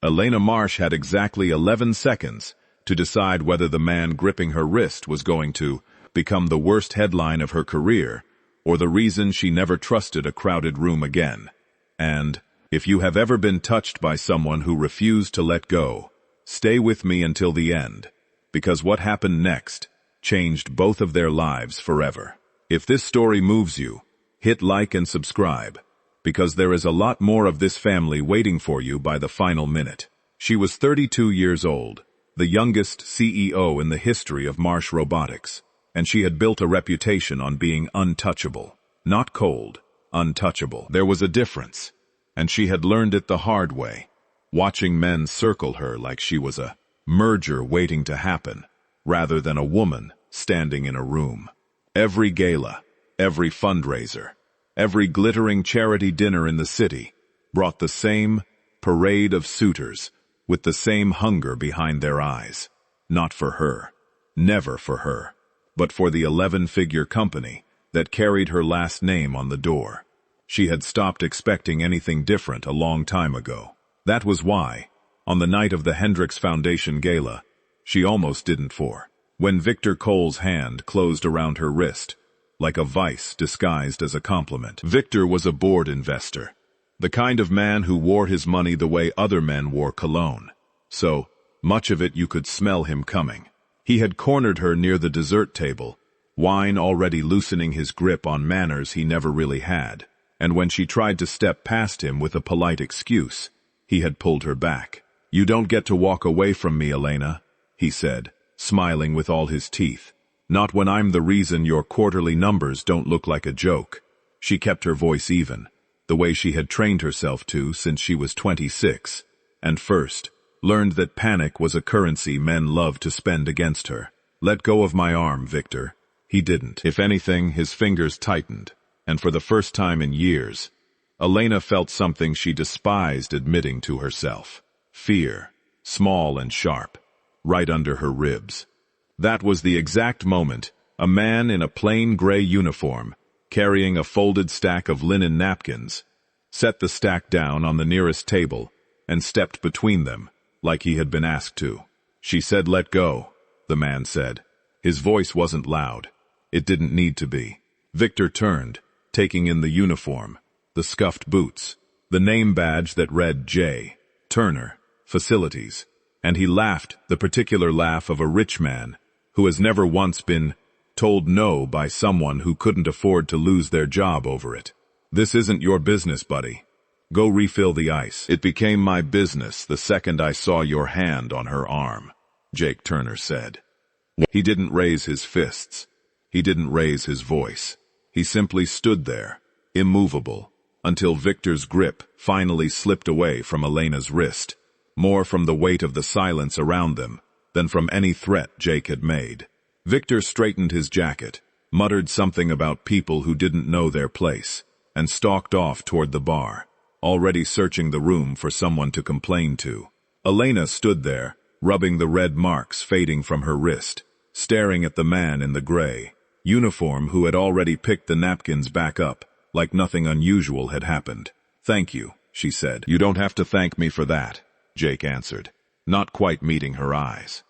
Elena Marsh had exactly 11 seconds to decide whether the man gripping her wrist was going to become the worst headline of her career or the reason she never trusted a crowded room again. And, if you have ever been touched by someone who refused to let go, stay with me until the end, because what happened next changed both of their lives forever. If this story moves you, hit like and subscribe, because there is a lot more of this family waiting for you by the final minute. She was 32 years old, the youngest CEO in the history of Marsh Robotics, and she had built a reputation on being untouchable. Not cold, untouchable. There was a difference, and she had learned it the hard way, watching men circle her like she was a merger waiting to happen, rather than a woman standing in a room. Every gala, every fundraiser, every glittering charity dinner in the city brought the same parade of suitors with the same hunger behind their eyes. Not for her, never for her, but for the 11-figure company that carried her last name on the door. She had stopped expecting anything different a long time ago. That was why, on the night of the Hendricks Foundation Gala, she almost didn't for. When Victor Cole's hand closed around her wrist, like a vice disguised as a compliment. Victor was a bored investor, the kind of man who wore his money the way other men wore cologne. So, much of it you could smell him coming. He had cornered her near the dessert table, wine already loosening his grip on manners he never really had, and when she tried to step past him with a polite excuse, he had pulled her back. "You don't get to walk away from me, Elena," he said, smiling with all his teeth. "Not when I'm the reason your quarterly numbers don't look like a joke." She kept her voice even, the way she had trained herself to since she was 26, and first learned that panic was a currency men loved to spend against her. "Let go of my arm, Victor." He didn't. If anything, his fingers tightened, and for the first time in years, Elena felt something she despised admitting to herself. Fear, small and sharp, right under her ribs. That was the exact moment a man in a plain gray uniform, carrying a folded stack of linen napkins, set the stack down on the nearest table and stepped between them, like he had been asked to. "She said let go," the man said. His voice wasn't loud. It didn't need to be. Victor turned, taking in the uniform, the scuffed boots, the name badge that read J. Turner, Facilities, and he laughed the particular laugh of a rich man who has never once been told no by someone who couldn't afford to lose their job over it. "This isn't your business, buddy. Go refill the ice." "It became my business the second I saw your hand on her arm," Jake Turner said. He didn't raise his fists. He didn't raise his voice. He simply stood there, immovable, until Victor's grip finally slipped away from Elena's wrist, more from the weight of the silence around them than from any threat Jake had made. Victor straightened his jacket, muttered something about people who didn't know their place, and stalked off toward the bar, already searching the room for someone to complain to. Elena stood there, rubbing the red marks fading from her wrist, staring at the man in the gray uniform who had already picked the napkins back up, like nothing unusual had happened. "Thank you," she said. "You don't have to thank me for that," Jake answered, not quite meeting her eyes.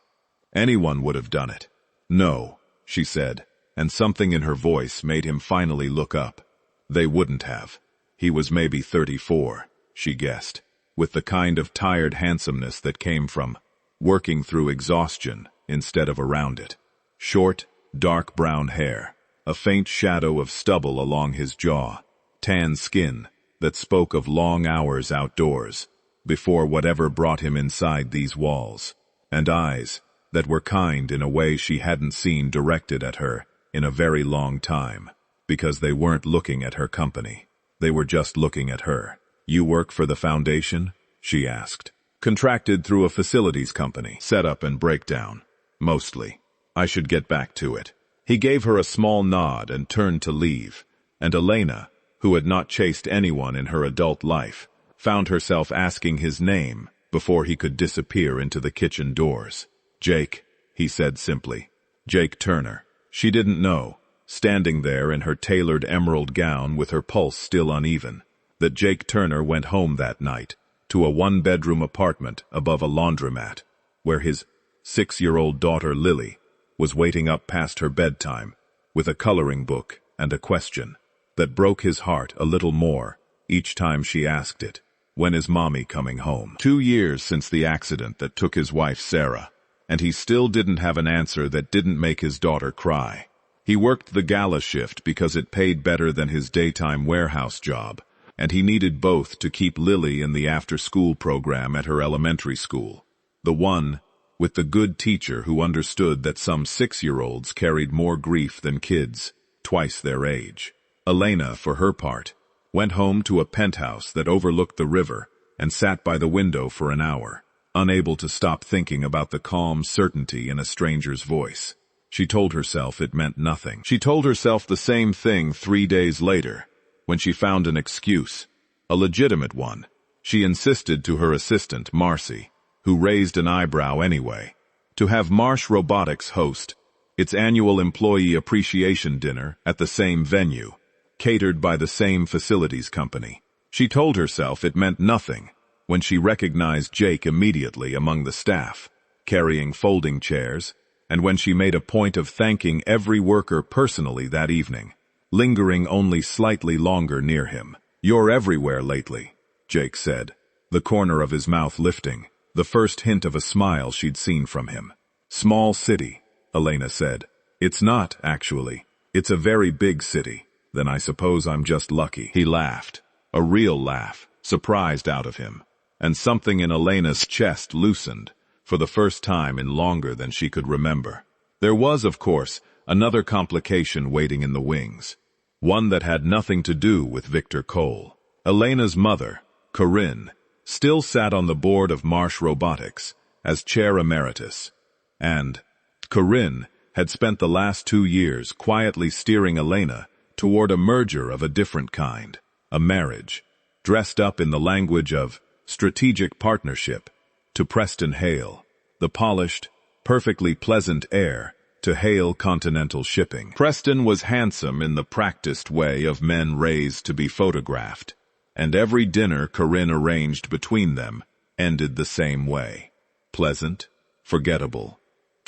"Anyone would have done it." "No," she said, and something in her voice made him finally look up. They wouldn't have. He was maybe 34, she guessed, with the kind of tired handsomeness that came from working through exhaustion instead of around it. Short, dark brown hair, a faint shadow of stubble along his jaw, tan skin that spoke of long hours outdoors before whatever brought him inside these walls, and eyes that were kind in a way she hadn't seen directed at her in a very long time, because they weren't looking at her company. They were just looking at her. "You work for the foundation?" she asked. "Contracted through a facilities company, setup and breakdown, mostly. I should get back to it." He gave her a small nod and turned to leave, and Elena, who had not chased anyone in her adult life, found herself asking his name before he could disappear into the kitchen doors. "Jake," he said simply. "Jake Turner." She didn't know, standing there in her tailored emerald gown with her pulse still uneven, that Jake Turner went home that night, to a one-bedroom apartment above a laundromat, where his 6-year-old daughter Lily was waiting up past her bedtime with a coloring book and a question that broke his heart a little more each time she asked it. When is Mommy coming home? 2 years since the accident that took his wife Sarah, and he still didn't have an answer that didn't make his daughter cry. He worked the gala shift because it paid better than his daytime warehouse job, and he needed both to keep Lily in the after-school program at her elementary school. The one with the good teacher who understood that some 6-year-olds carried more grief than kids, twice their age. Elena, for her part, went home to a penthouse that overlooked the river and sat by the window for an hour, unable to stop thinking about the calm certainty in a stranger's voice. She told herself it meant nothing. She told herself the same thing 3 days later, when she found an excuse, a legitimate one. She insisted to her assistant, Marcy, who raised an eyebrow anyway, to have Marsh Robotics host its annual employee appreciation dinner at the same venue, catered by the same facilities company. She told herself it meant nothing when she recognized Jake immediately among the staff, carrying folding chairs, and when she made a point of thanking every worker personally that evening, lingering only slightly longer near him. "You're everywhere lately," Jake said, the corner of his mouth lifting, the first hint of a smile she'd seen from him. "Small city," Elena said. "It's not, actually. It's a very big city. Then I suppose I'm just lucky." He laughed, a real laugh, surprised out of him, and something in Elena's chest loosened, for the first time in longer than she could remember. There was, of course, another complication waiting in the wings, one that had nothing to do with Victor Cole. Elena's mother, Corinne, still sat on the board of Marsh Robotics as chair emeritus, and Corinne had spent the last 2 years quietly steering Elena toward a merger of a different kind, a marriage, dressed up in the language of strategic partnership, to Preston Hale, the polished, perfectly pleasant heir to Hale Continental Shipping. Preston was handsome in the practiced way of men raised to be photographed, and every dinner Corinne arranged between them ended the same way, pleasant, forgettable,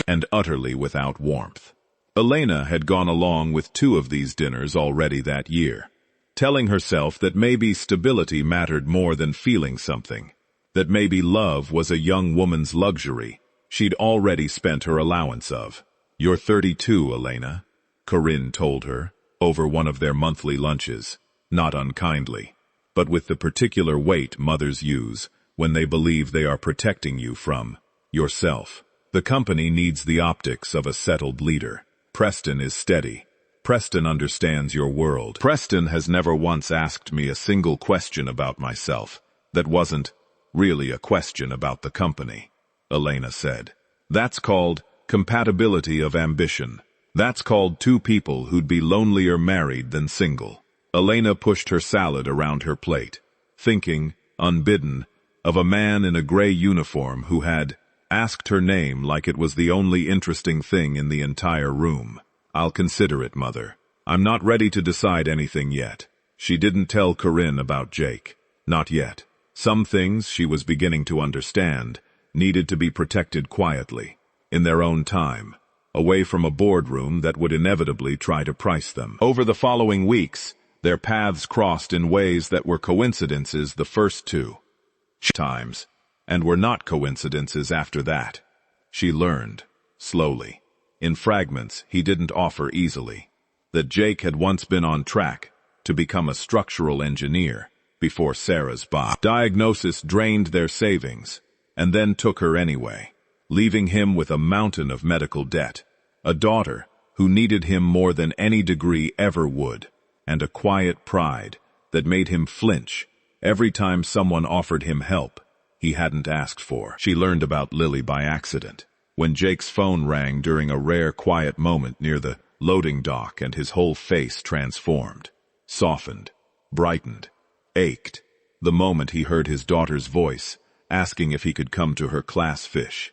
and utterly without warmth. Elena had gone along with 2 of these dinners already that year, telling herself that maybe stability mattered more than feeling something, that maybe love was a young woman's luxury she'd already spent her allowance of. "You're 32, Elena," Corinne told her, over one of their monthly lunches, not unkindly, but with the particular weight mothers use when they believe they are protecting you from yourself. "The company needs the optics of a settled leader. Preston is steady. Preston understands your world. Preston has never once asked me a single question about myself that wasn't really a question about the company," Elena said. "That's called compatibility of ambition. That's called 2 people who'd be lonelier married than single." Elena pushed her salad around her plate, thinking, unbidden, of a man in a gray uniform who had asked her name like it was the only interesting thing in the entire room. "I'll consider it, Mother. I'm not ready to decide anything yet." She didn't tell Corinne about Jake. Not yet. Some things she was beginning to understand needed to be protected quietly, in their own time, away from a boardroom that would inevitably try to price them. Over the following weeks, their paths crossed in ways that were coincidences the first 2 times, and were not coincidences after that. She learned, slowly, in fragments he didn't offer easily, that Jake had once been on track to become a structural engineer before Sarah's diagnosis drained their savings, and then took her anyway, leaving him with a mountain of medical debt, a daughter who needed him more than any degree ever would, and a quiet pride that made him flinch every time someone offered him help he hadn't asked for. She learned about Lily by accident, when Jake's phone rang during a rare quiet moment near the loading dock, and his whole face transformed, softened, brightened, ached, the moment he heard his daughter's voice asking if he could come to her class fish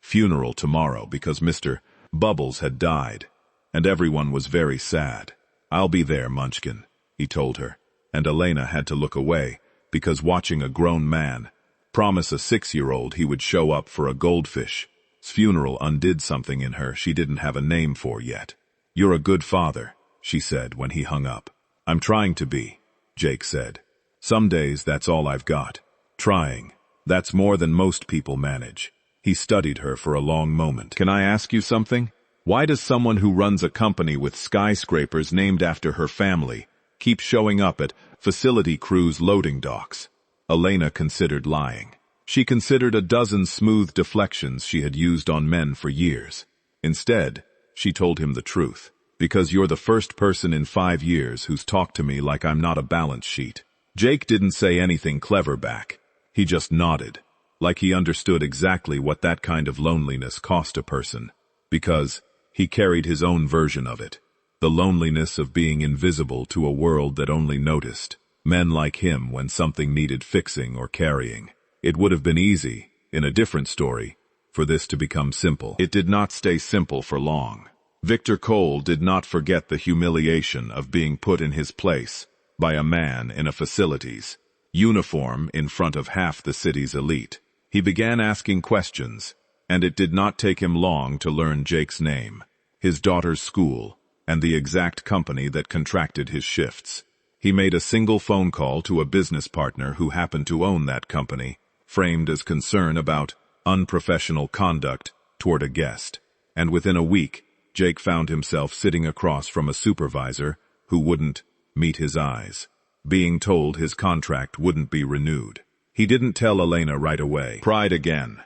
funeral tomorrow because Mr. Bubbles had died, and everyone was very sad. "I'll be there, Munchkin," he told her, and Elena had to look away because watching a grown man promise a 6-year-old he would show up for a goldfish's funeral undid something in her she didn't have a name for yet. "You're a good father," she said when he hung up. "I'm trying to be," Jake said. "Some days that's all I've got. Trying. That's more than most people manage." He studied her for a long moment. "Can I ask you something? Why does someone who runs a company with skyscrapers named after her family keep showing up at facility crews' loading docks?" Elena considered lying. She considered a dozen smooth deflections she had used on men for years. Instead, she told him the truth. "Because you're the first person in 5 years who's talked to me like I'm not a balance sheet." Jake didn't say anything clever back. He just nodded, like he understood exactly what that kind of loneliness cost a person, because he carried his own version of it. The loneliness of being invisible to a world that only noticed men like him when something needed fixing or carrying. It would have been easy, in a different story, for this to become simple. It did not stay simple for long. Victor Cole did not forget the humiliation of being put in his place by a man in a facilities uniform in front of half the city's elite. He began asking questions, and it did not take him long to learn Jake's name, his daughter's school, and the exact company that contracted his shifts. He made a single phone call to a business partner who happened to own that company, framed as concern about unprofessional conduct toward a guest. And within a week, Jake found himself sitting across from a supervisor who wouldn't meet his eyes, being told his contract wouldn't be renewed. He didn't tell Elena right away. Pride again.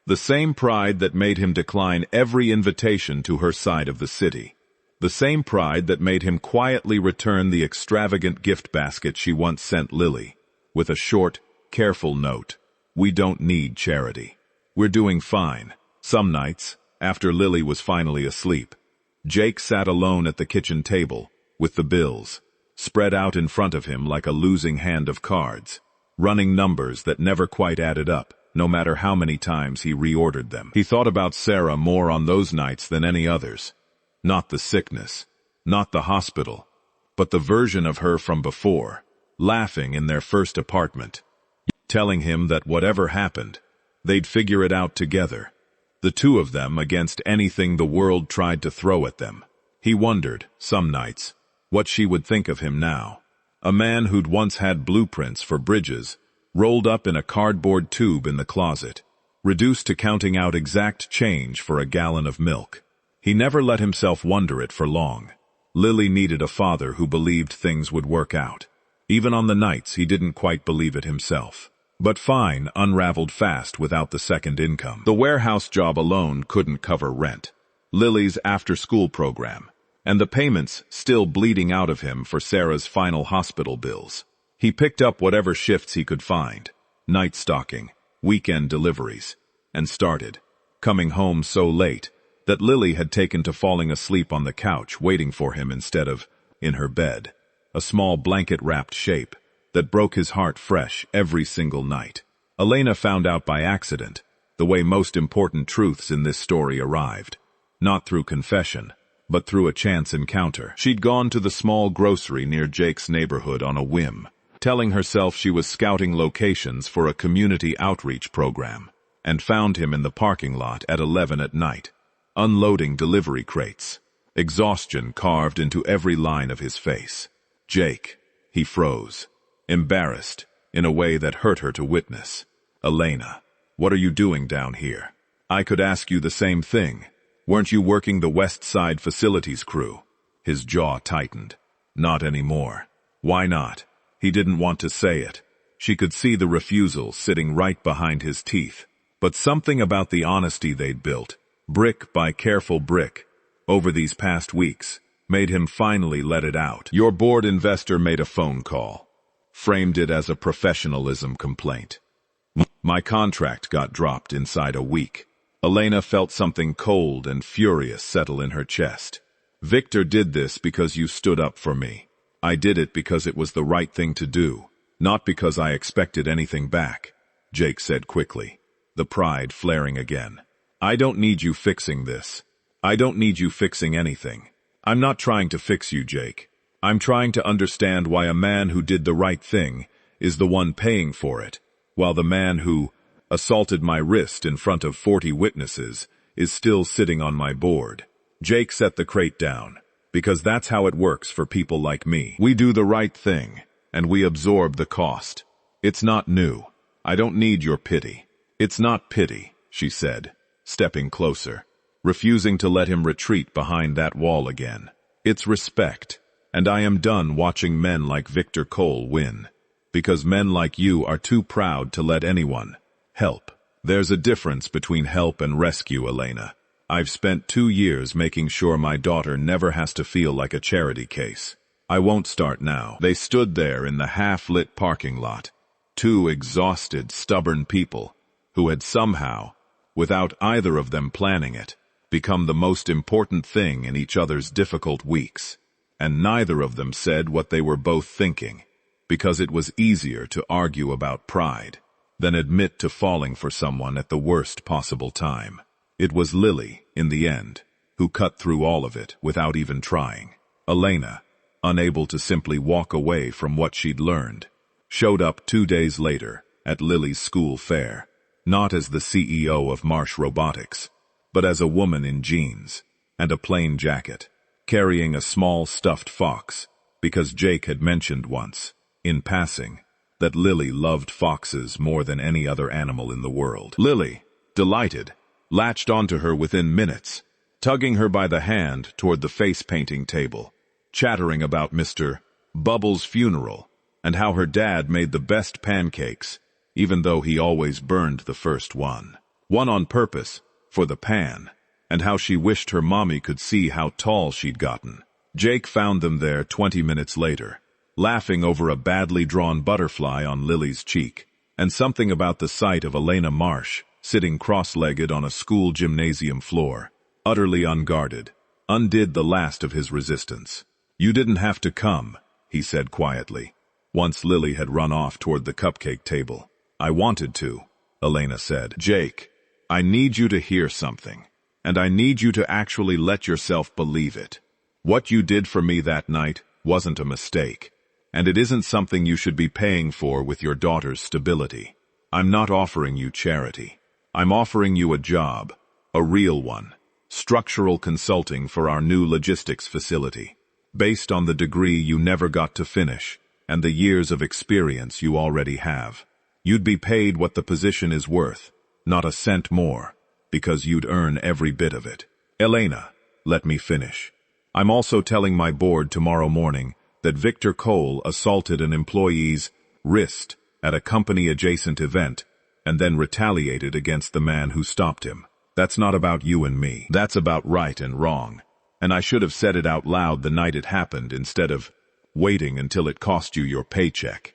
The same pride that made him decline every invitation to her side of the city. The same pride that made him quietly return the extravagant gift basket she once sent Lily, with a short, careful note. "We don't need charity. We're doing fine." Some nights, after Lily was finally asleep, Jake sat alone at the kitchen table, with the bills spread out in front of him like a losing hand of cards, running numbers that never quite added up, no matter how many times he reordered them. He thought about Sarah more on those nights than any others. Not the sickness, not the hospital, but the version of her from before, laughing in their first apartment, telling him that whatever happened, they'd figure it out together, the two of them against anything the world tried to throw at them. He wondered, some nights, what she would think of him now. A man who'd once had blueprints for bridges, rolled up in a cardboard tube in the closet, reduced to counting out exact change for a gallon of milk. He never let himself wonder it for long. Lily needed a father who believed things would work out, even on the nights he didn't quite believe it himself. But fine unraveled fast without the second income. The warehouse job alone couldn't cover rent, Lily's after-school program, and the payments still bleeding out of him for Sarah's final hospital bills. He picked up whatever shifts he could find, night stocking, weekend deliveries, and started, coming home so late that Lily had taken to falling asleep on the couch waiting for him instead of in her bed, a small blanket-wrapped shape that broke his heart fresh every single night. Elena found out by accident, the way most important truths in this story arrived, not through confession, but through a chance encounter. She'd gone to the small grocery near Jake's neighborhood on a whim, telling herself she was scouting locations for a community outreach program, and found him in the parking lot at 11 at night, unloading delivery crates, exhaustion carved into every line of his face. "Jake," he froze, embarrassed in a way that hurt her to witness. "Elena, what are you doing down here? I could ask you the same thing. Weren't you working the West Side facilities crew?" His jaw tightened. Not anymore. Why not? He didn't want to say it. She could see the refusal sitting right behind his teeth. But something about the honesty they'd built, brick by careful brick, over these past weeks, made him finally let it out. "Your board investor made a phone call," framed it as a professionalism complaint. "My contract got dropped inside a week." Elena felt something cold and furious settle in her chest. "Victor did this because you stood up for me. I did it because it was the right thing to do, not because I expected anything back," Jake said quickly, the pride flaring again. "I don't need you fixing this. I don't need you fixing anything. I'm not trying to fix you, Jake. I'm trying to understand why a man who did the right thing is the one paying for it, while the man who assaulted my wrist in front of 40 witnesses, is still sitting on my board. Jake set the crate down, because that's how it works for people like me. We do the right thing, and we absorb the cost. It's not new. I don't need your pity. It's not pity, she said, stepping closer, refusing to let him retreat behind that wall again. It's respect, and I am done watching men like Victor Cole win, because men like you are too proud to let anyone help. There's a difference between help and rescue, Elena. I've spent 2 years making sure my daughter never has to feel like a charity case. I won't start now. They stood there in the half-lit parking lot, two exhausted, stubborn people who had somehow, without either of them planning it, become the most important thing in each other's difficult weeks. And neither of them said what they were both thinking, because it was easier to argue about pride than admit to falling for someone at the worst possible time. It was Lily, in the end, who cut through all of it without even trying. Elena, unable to simply walk away from what she'd learned, showed up 2 days later at Lily's school fair, not as the CEO of Marsh Robotics, but as a woman in jeans and a plain jacket, carrying a small stuffed fox, because Jake had mentioned once, in passing, that Lily loved foxes more than any other animal in the world. Lily, delighted, latched onto her within minutes, tugging her by the hand toward the face-painting table, chattering about Mr. Bubble's funeral and how her dad made the best pancakes, even though he always burned the first one on purpose, for the pan, and how she wished her mommy could see how tall she'd gotten. Jake found them there 20 minutes later, laughing over a badly drawn butterfly on Lily's cheek, and something about the sight of Elena Marsh sitting cross-legged on a school gymnasium floor, utterly unguarded, undid the last of his resistance. "You didn't have to come," he said quietly, once Lily had run off toward the cupcake table. "I wanted to," Elena said. "Jake, I need you to hear something, and I need you to actually let yourself believe it. What you did for me that night wasn't a mistake, and it isn't something you should be paying for with your daughter's stability. I'm not offering you charity. I'm offering you a job, a real one, structural consulting for our new logistics facility, based on the degree you never got to finish and the years of experience you already have. You'd be paid what the position is worth, not a cent more, because you'd earn every bit of it. Elena, let me finish. I'm also telling my board tomorrow morning that Victor Cole assaulted an employee's wrist at a company-adjacent event and then retaliated against the man who stopped him. That's not about you and me. That's about right and wrong. And I should have said it out loud the night it happened instead of waiting until it cost you your paycheck."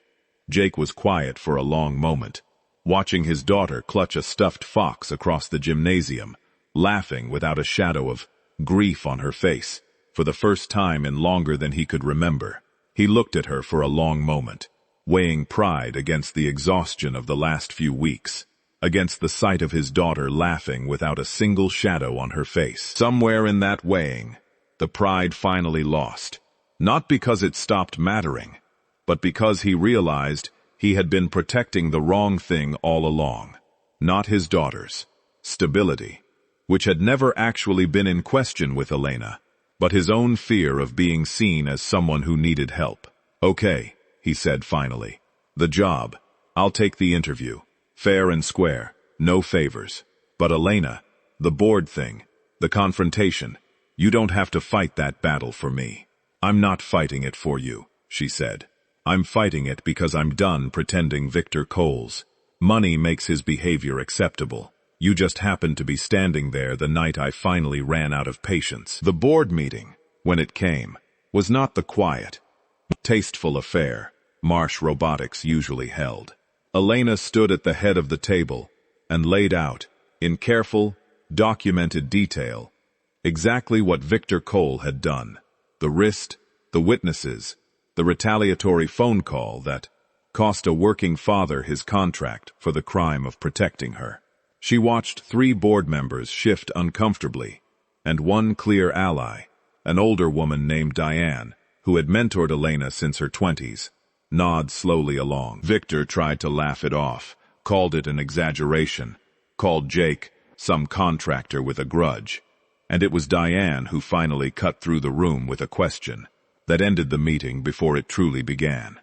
Jake was quiet for a long moment, watching his daughter clutch a stuffed fox across the gymnasium, laughing without a shadow of grief on her face, for the first time in longer than he could remember. He looked at her for a long moment, weighing pride against the exhaustion of the last few weeks, against the sight of his daughter laughing without a single shadow on her face. Somewhere in that weighing, the pride finally lost, not because it stopped mattering, but because he realized he had been protecting the wrong thing all along, not his daughter's stability, which had never actually been in question with Elena, but his own fear of being seen as someone who needed help. "Okay," he said finally. "The job. I'll take the interview. Fair and square. No favors. But Elena, the board thing, the confrontation, you don't have to fight that battle for me." "I'm not fighting it for you," she said. "I'm fighting it because I'm done pretending Victor Cole's money makes his behavior acceptable. You just happened to be standing there the night I finally ran out of patience." The board meeting, when it came, was not the quiet, tasteful affair Marsh Robotics usually held. Elena stood at the head of the table and laid out, in careful, documented detail, exactly what Victor Cole had done: the wrist, the witnesses, the retaliatory phone call that cost a working father his contract for the crime of protecting her. She watched 3 board members shift uncomfortably, and one clear ally, an older woman named Diane, who had mentored Elena since her 20s, nod slowly along. Victor tried to laugh it off, called it an exaggeration, called Jake some contractor with a grudge. And it was Diane who finally cut through the room with a question that ended the meeting before it truly began.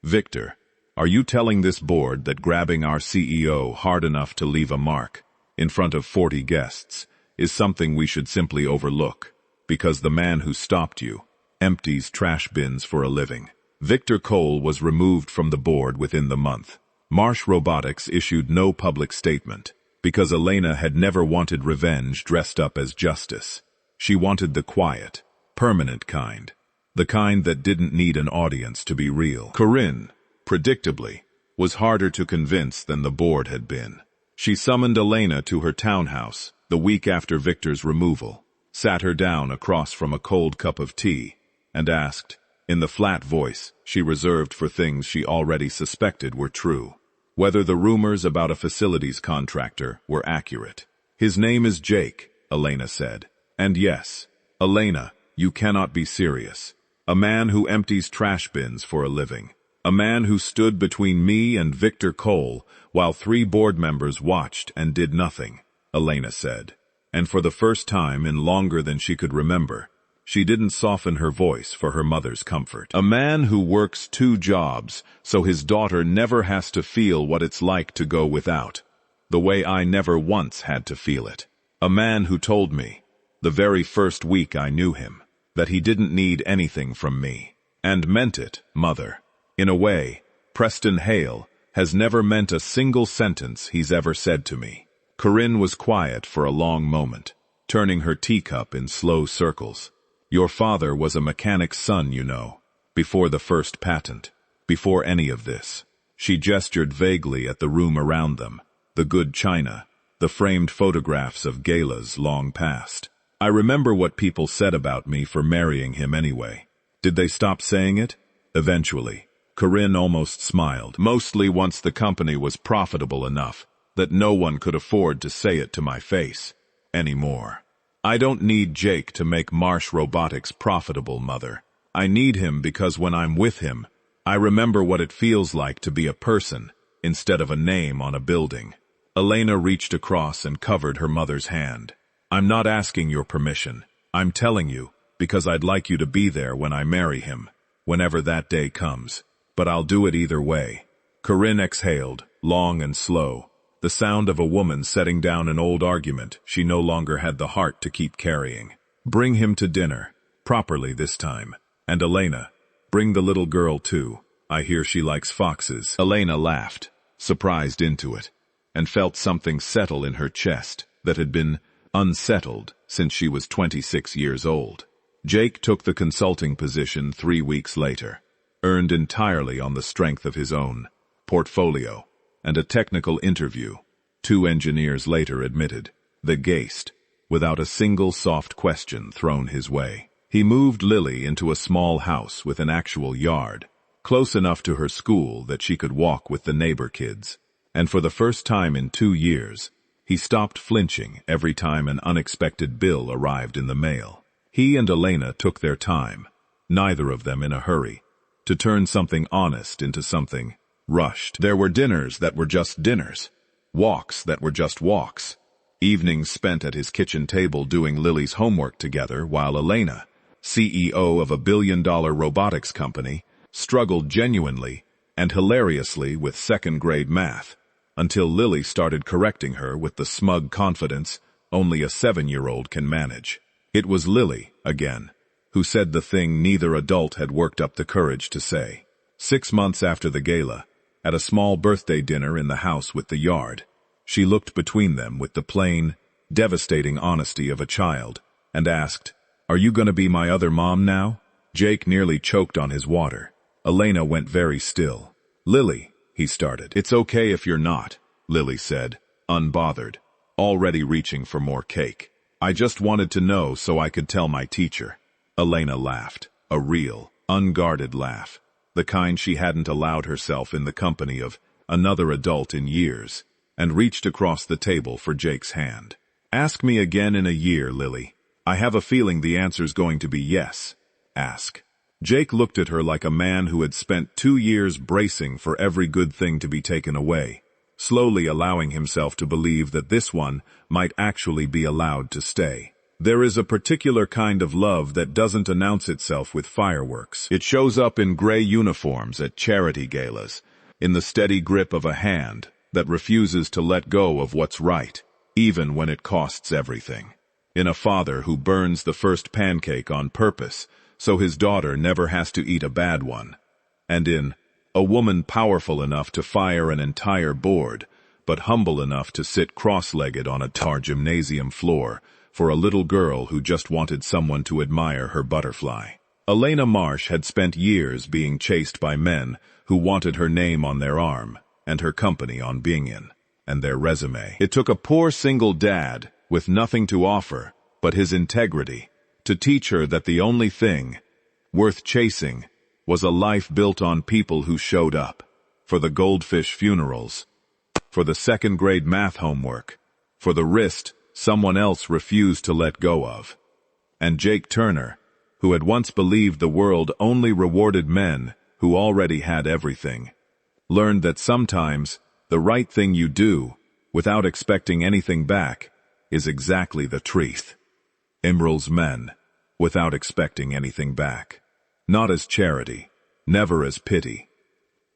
Victor, are you telling this board that grabbing our CEO hard enough to leave a mark in front of 40 guests is something we should simply overlook because the man who stopped you empties trash bins for a living? Victor Cole was removed from the board within the month. Marsh Robotics issued no public statement because Elena had never wanted revenge dressed up as justice. She wanted the quiet, permanent kind, the kind that didn't need an audience to be real. Corinne, predictably, was harder to convince than the board had been. She summoned Elena to her townhouse the week after Victor's removal, sat her down across from a cold cup of tea, and asked, in the flat voice she reserved for things she already suspected were true, whether the rumors about a facilities contractor were accurate. His name is Jake, Elena said. And yes, Elena, you cannot be serious. A man who empties trash bins for a living. A man who stood between me and Victor Cole while 3 board members watched and did nothing, Elena said. And for the first time in longer than she could remember, she didn't soften her voice for her mother's comfort. A man who works 2 jobs so his daughter never has to feel what it's like to go without, the way I never once had to feel it. A man who told me, the very first week I knew him, that he didn't need anything from me. And meant it, Mother. In a way, Preston Hale has never meant a single sentence he's ever said to me. Corinne was quiet for a long moment, turning her teacup in slow circles. Your father was a mechanic's son, you know, before the first patent, before any of this. She gestured vaguely at the room around them, the good china, the framed photographs of galas long past. I remember what people said about me for marrying him anyway. Did they stop saying it? Eventually. Corinne almost smiled, mostly once the company was profitable enough that no one could afford to say it to my face anymore. I don't need Jake to make Marsh Robotics profitable, Mother. I need him because when I'm with him, I remember what it feels like to be a person instead of a name on a building. Elena reached across and covered her mother's hand. I'm not asking your permission. I'm telling you because I'd like you to be there when I marry him, whenever that day comes. But I'll do it either way. Corinne exhaled, long and slow, the sound of a woman setting down an old argument she no longer had the heart to keep carrying. Bring him to dinner, properly this time. And Elena, bring the little girl too. I hear she likes foxes. Elena laughed, surprised into it, and felt something settle in her chest that had been unsettled since she was 26 years old. Jake took the consulting position 3 weeks later, earned entirely on the strength of his own portfolio and a technical interview. 2 engineers later admitted the Geist, without a single soft question thrown his way. He moved Lily into a small house with an actual yard, close enough to her school that she could walk with the neighbor kids. And for the first time in 2 years, he stopped flinching every time an unexpected bill arrived in the mail. He and Elena took their time, neither of them in a hurry, to turn something honest into something rushed. There were dinners that were just dinners, walks that were just walks, evenings spent at his kitchen table doing Lily's homework together while Elena, CEO of a billion-dollar robotics company, struggled genuinely and hilariously with second-grade math, until Lily started correcting her with the smug confidence only a 7-year-old can manage. It was Lily, again, who said the thing neither adult had worked up the courage to say. 6 months after the gala, at a small birthday dinner in the house with the yard, she looked between them with the plain, devastating honesty of a child, and asked, "Are you going to be my other mom now?" Jake nearly choked on his water. Elena went very still. "Lily," he started. "It's okay if you're not," Lily said, unbothered, already reaching for more cake. "I just wanted to know so I could tell my teacher." Elena laughed, a real, unguarded laugh, the kind she hadn't allowed herself in the company of another adult in years, and reached across the table for Jake's hand. "Ask me again in a year, Lily. I have a feeling the answer's going to be yes. Ask." Jake looked at her like a man who had spent 2 years bracing for every good thing to be taken away, slowly allowing himself to believe that this one might actually be allowed to stay. There is a particular kind of love that doesn't announce itself with fireworks. It shows up in gray uniforms at charity galas, in the steady grip of a hand that refuses to let go of what's right, even when it costs everything. In a father who burns the first pancake on purpose so his daughter never has to eat a bad one. And in a woman powerful enough to fire an entire board, but humble enough to sit cross-legged on a tar gymnasium floor for a little girl who just wanted someone to admire her butterfly. Elena Marsh had spent years being chased by men who wanted her name on their arm and her company on being in, and their resume. It took a poor single dad with nothing to offer but his integrity to teach her that the only thing worth chasing was a life built on people who showed up for the goldfish funerals, for the second-grade math homework, for the wrist someone else refused to let go of. And Jake Turner, who had once believed the world only rewarded men who already had everything, learned that sometimes the right thing you do, without expecting anything back, is exactly the truth. Imral's men, without expecting anything back. Not as charity, never as pity,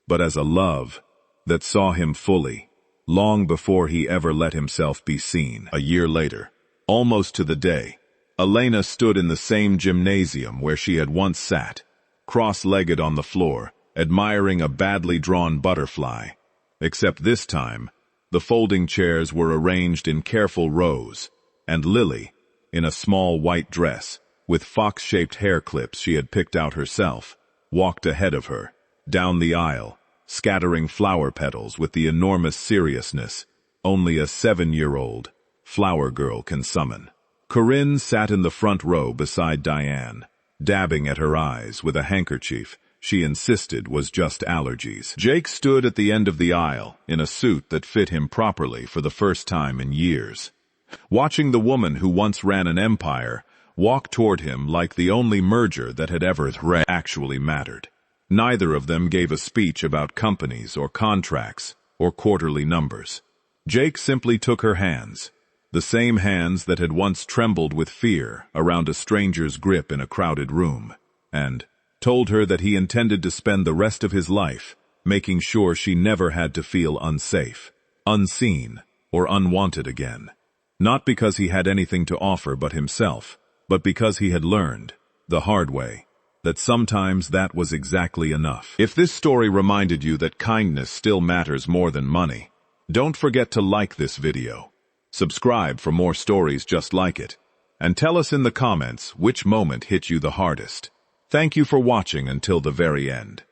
but as a love that saw him fully, long before he ever let himself be seen. A year later, almost to the day, Elena stood in the same gymnasium where she had once sat, cross-legged on the floor, admiring a badly drawn butterfly. Except this time, the folding chairs were arranged in careful rows, and Lily, in a small white dress, with fox-shaped hair clips she had picked out herself, walked ahead of her, down the aisle, scattering flower petals with the enormous seriousness only a 7-year-old flower girl can summon. Corinne sat in the front row beside Diane, dabbing at her eyes with a handkerchief she insisted was just allergies. Jake stood at the end of the aisle in a suit that fit him properly for the first time in years, watching the woman who once ran an empire walk toward him like the only merger that had ever actually mattered. Neither of them gave a speech about companies or contracts or quarterly numbers. Jake simply took her hands, the same hands that had once trembled with fear around a stranger's grip in a crowded room, and told her that he intended to spend the rest of his life making sure she never had to feel unsafe, unseen, or unwanted again. Not because he had anything to offer but himself, but because he had learned, the hard way, that sometimes that was exactly enough. If this story reminded you that kindness still matters more than money, don't forget to like this video, subscribe for more stories just like it, and tell us in the comments which moment hit you the hardest. Thank you for watching until the very end.